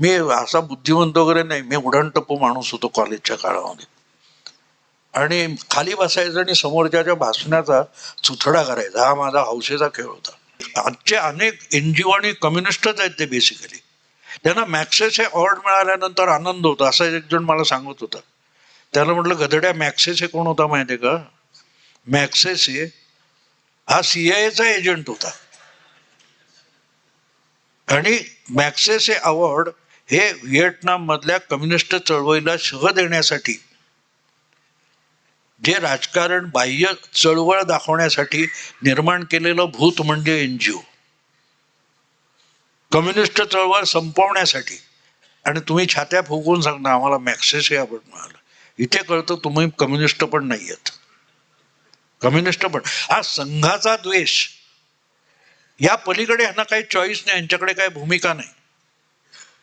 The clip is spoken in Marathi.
मी असा बुद्धिवंत वगैरे नाही, मी उडणटप्पू माणूस होतो कॉलेजच्या काळामध्ये. आणि खाली बसायचं आणि समोरच्या भाषणाचा चुथडा करायचा, हा माझा हौसेचा खेळ होता. आजचे अनेक NGO आणि कम्युनिस्टच आहेत ते बेसिकली. त्यांना मॅक्सेस हे अवॉर्ड मिळाल्यानंतर आनंद होता, असं एक जण मला सांगत होता. त्याला म्हटलं, गधड्या, मॅक्सेस हे कोण होता माहितीये का? मॅक्सेस हा CIA एजंट होता. आणि मॅक्सेस हे अवॉर्ड हे व्हिएटनाम मधल्या कम्युनिस्ट चळवळीला शह देण्यासाठी, जे राजकारण बाह्य चळवळ दाखवण्यासाठी निर्माण केलेलं भूत म्हणजे NGO, कम्युनिस्ट चळवळ संपवण्यासाठी. आणि तुम्ही छात्या फुगवून सांगता आम्हाला मॅक्सेस हे अवॉर्ड मिळालं. इथे कळतं तुम्ही कम्युनिस्ट पण नाहीयेत. कम्युनिस्ट पण हा संघाचा द्वेष, या पलीकडे ह्यांना काही चॉईस नाही, यांच्याकडे काही भूमिका नाही.